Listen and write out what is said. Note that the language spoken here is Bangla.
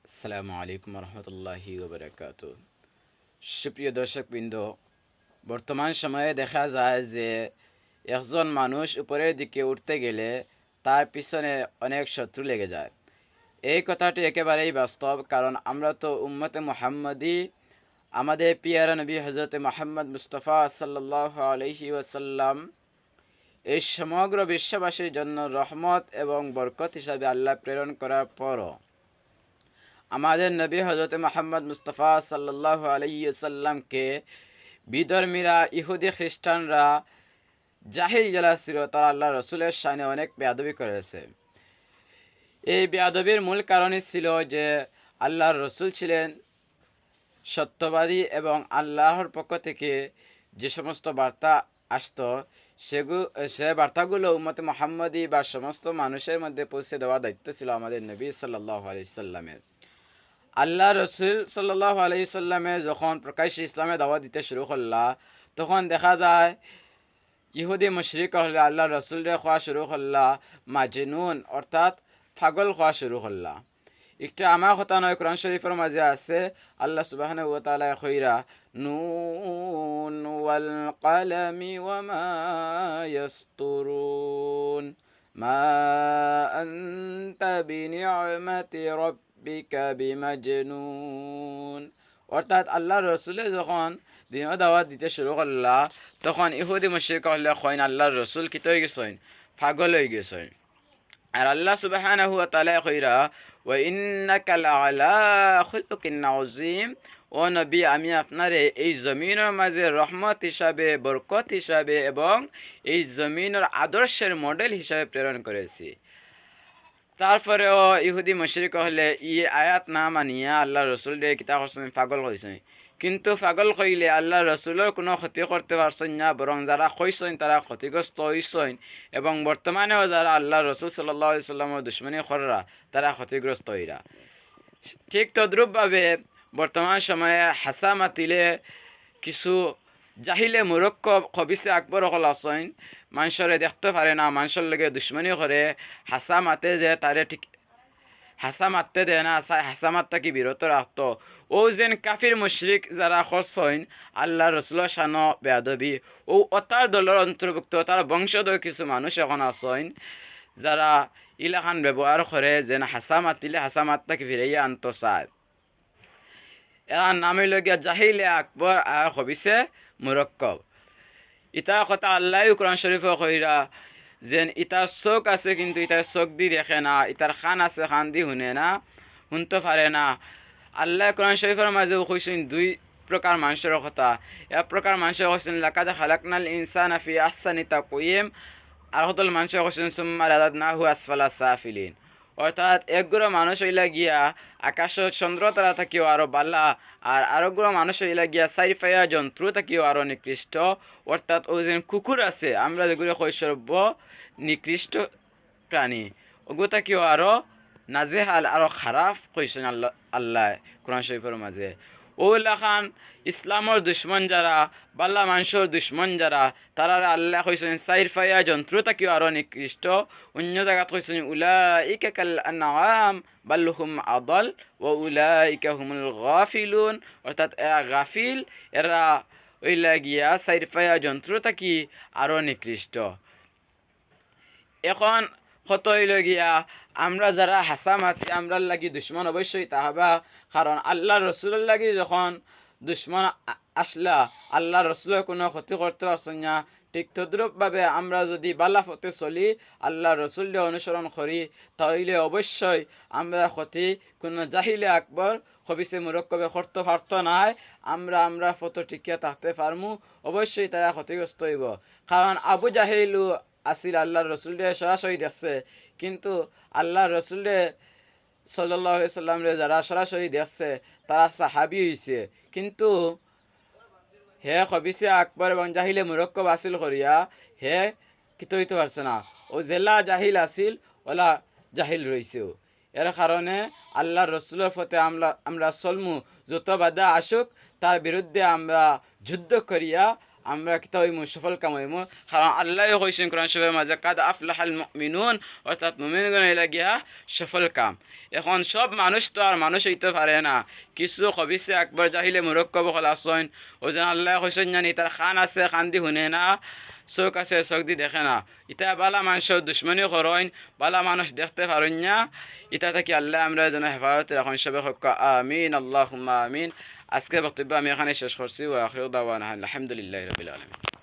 আসসালামু আলাইকুম রহমতুল্লাহি ওবরাকাত। সুপ্রিয় দর্শকবৃন্দ, বর্তমান সময়ে দেখা যায় যে একজন মানুষ উপরের দিকে উঠতে গেলে তার পিছনে অনেক শত্রু লেগে যায়। এই কথাটি একেবারেই বাস্তব, কারণ আমরা তো উম্মতে মুহাম্মদী। আমাদের পিয়ারা নবী হজরত মোহাম্মদ মুস্তফা সাল্লাল্লাহু আলাইহি ওয়াসাল্লাম এই সমগ্র বিশ্ববাসীর জন্য রহমত এবং বরকত হিসাবে আল্লাহ প্রেরণ করার পরও আমাদের নবী হজরত মোহাম্মদ মুস্তফা সাল্লাল্লাহু আলাইহি সাল্লামকে বিধর্মীরা, ইহুদি খ্রিস্টানরা, জাহিল যারা ছিল তারা আল্লাহ রসুলের শানে অনেক বেয়াদবি করেছে। এই বেয়াদবির মূল কারণই ছিল যে আল্লাহর রসুল ছিলেন সত্যবাদী এবং আল্লাহর পক্ষ থেকে যে সমস্ত বার্তা আসত সে বার্তাগুলো উম্মতে মুহাম্মদী বা সমস্ত মানুষের মধ্যে পৌঁছে দেওয়ার দায়িত্ব ছিল আমাদের নবী সাল্লাল্লাহু আলাইহি সাল্লামের। আল্লাহ রসুল সাল্লাল্লাহু আলাইহি সাল্লামে যখন প্রকাশ্যে ইসলামে দাওয়াত দিতে শুরু করলা, তখন দেখা যায় ইহুদি মুশরিক হলে আল্লাহ রসুলরে খোয়া শুরু করলা মাজনুন, অর্থাৎ পাগল খোয়া শুরু করলা। একটা আমার কথা নয়, কোরআন শরীফের মাঝে আছে আল্লাহ সুবহানাহু ওয়া তাআলা কইরা, নুন ওয়াল কলমি ওয়া মা ইয়াসতুরুন মা আনতা বিনিআমাতি রাব্বিকা বিমাজনুন। অর্থাৎ আল্লাহ রসুলে যখন দিন দাওয়াত দিতে শুরু করলা, তখন ইহুদি মুশরিক হলে কইন আল্লাহর রসুল কিত হয়ে গেছেন, পাগল হয়ে গেছেন। আর আল্লাহ সুবহানাহু ওয়া তাআলা কইরা, ওয়া ইন্নাকা লাআলা খুলুকিন আযীম, ও নবী আমি আপনারে এই জমিনের মাঝে রহমত হিসাবে, বরকত হিসাবে এবং এই জমিনের আদর্শের মডেল হিসাবে প্রেরণ করেছি। তারপরেও ইহুদি মুশরিক হলে আয়াত না মানিয়া আল্লাহ রসুল দিয়ে কিতা করছেন, পাগল কইছেন। কিন্তু পাগল কইলে আল্লাহ রসুলের কোনো ক্ষতি করতে পারছেন না, বরং যারা কইছেন তারা ক্ষতিগ্রস্ত হইছেন। এবং বর্তমানেও যারা আল্লাহ রসুল সাল্লাল্লাহু আলাইহি সাল্লামের দুশ্মনী কররা তারা ক্ষতিগ্রস্ত হইরা। ঠিক তদ্রূপভাবে বর্তমান সময়ে হাসা মাতিলে কিছু জাহিলে মুরক্ক খবিসে আকবর হল আসেন, মানুষরে দেখতে পারে না, মানুষের লগে দুশ্মনী করে, হাসা মাতে যে তারে ঠিক হাসা মারতে দেয় না, হাসা মারতে কি বিরত রাখত। ও যেন কাফির মুশরিক যারা করছেন আল্লাহ রসুলের শান বেয়াদবি, ও অতার দলের অন্তর্ভুক্ত তার বংশধর কিছু মানুষ এখন আছেন যারা ইলাখান ব্যবহার করে যেন হাসা মাতিলে হাসা মারতে কি ফিরাইয়া আনতে চায়। এরা নামে লগিয়া জাহিলে আকবর আর খবিসে মুরক্কব। ইটার কথা আল্লাহ কোরআন শরীফে কইরা, যেন ইটার চোখ আছে কিন্তু ইটার চোখ দি দেখে না, ইটার খান আছে খান দি শুনে না, শুনতে পারে না। আল্লাহ কোরআন শরীফের মাঝে কইছেন দুই প্রকার মানুষের কথা। এক প্রকার মানুষের কইছেন লাকাদ খালাকনাল ইনসানা ফি আহসানি তাকওয়িম, আর হতল মানুষের কইছেন সুম্মা রাদাদনাহু আসফালা সাফিলিন। অর্থাৎ একগুলো মানুষ হইলা গিয়া আকাশ চন্দ্র তারা থাকিও আরো বালা, আর আরোগুলো মানুষ হইলা গিয়া সাইফাইয়া যন্ত্র থাকিও আরো নিকৃষ্ট। অর্থাৎ ও যে কুকুর আছে আমরা যেগুলো কৈশর্ব নিকৃষ্ট প্রাণী, ওগু থাকিও আরো নাজেহাল আরো খারাপ কইছেন আল্লাহ কোরআন শরীফের মাঝে। ওগুলা খান ইসলামর দুশ্মন যারা, বাল্লা মানুষের দুশ্মন যারা, তারা আল্লাহ কইছেন সাইর ফাইয়া যন্ত্র তাকিও আরো নিকৃষ্ট। অন্য জায়গাত কইছেন উলাইকা কাল আনআম বাল হুম আদাল ওয়া উলাইকা হুমুল গাফিলুন। অর্থাৎ এরা গাফিল, এরা ওইলা গিয়া সাইর ফাইয়া যন্ত্র তাকি আরো নিকৃষ্ট। এখন কত হইল গিয়া আমরা যারা হাসা মাতি আমরার লাগি দুশ্মন অবশ্যই তাহাবা, কারণ আল্লাহ রসুলের লাগি যখন দুশ্মন আসলা আল্লাহ রসুলের কোনো ক্ষতি করতে পারছেন না। ঠিক তদ্রূপভাবে আমরা যদি বালা পথে চলি আল্লাহ রসুলকে অনুসরণ করি, তাহলে অবশ্যই আমরা ক্ষতি কোনো জাহিলে আকবর খবিসে মুরক্কবে করতে পারত নাই, আমরা পথ টিকিয়া থাকতে পারমু। অবশ্যই তারা ক্ষতিগ্রস্ত হইব, কারণ আবু জাহিলু আসিল আল্লাহর রসুলরে সরাসরি দেখছে, কিন্তু আল্লাহর রসুলরে সাল্লাল্লাহু আলাইহি সাল্লামরে যারা সরাসরি দেখছে তারা সাহাবি হইছে, কিন্তু হে খবিসে আকবর এবং জাহিলে মুরক্কব আসিল করিয়া হে কিত হইতে পারছে না। ও জেলা জাহিল আসিল ওলা জাহিল রইছেও। এর কারণে আল্লাহর রসুলের ফতে আমরা চলমু, যত বাধা আসুক তার বিরুদ্ধে আমরা যুদ্ধ করিয়া আমরা কিতা হইমু সফল কাম হইমু কারণ আল্লাহ কইছেন কোরআন শরীফের মাঝে কাদ আফলাহাল মুমিনুন অর্থাৎ মুমিনগণ লাগিয়া সফল কাম এখন সব মানুষ তো আর মানুষ হইতে পারে না কিছু খবিসে আকবর জাহিলে মুরক্কব খলাসন ও যেন আল্লাহ কইছেন জানি তার খান আছে খান দি শুনে না চোখ আছে চোখ দি দেখে না ইটা বালা মানুষের দুশ্মনী করেন বালা মানুষ দেখতে পারেন না ইটা থেকে আল্লাহ আমরা যেন হেফাজত রাখুন সবে হক আমিন আল্লাহুম্মা আমিন আজকের বক্তব্য আমি এখানে শেষ করছি ওয়া আখিরু দাওয়ানা আলহামদুলিল্লাহি রাব্বিল আলামিন